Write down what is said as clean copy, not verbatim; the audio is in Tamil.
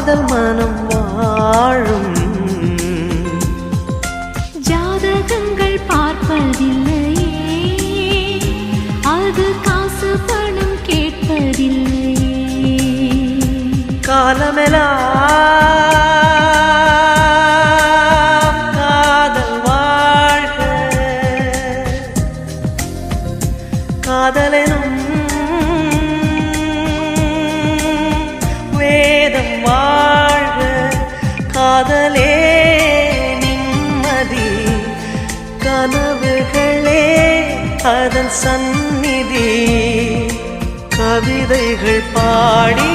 காதல் மனம் வாழும். ஜாதகங்கள் பார்ப்பதில்லையே, அது காசு பணம் கேட்பதில்லையே. காலமெல்லாம் காதல் வாழ்க, காதலெனும் வேதம் வாழ்க. காதலே நிம்மதி, கனவுகளே அதன் சந்நிதி. கவிதைகள் பாடி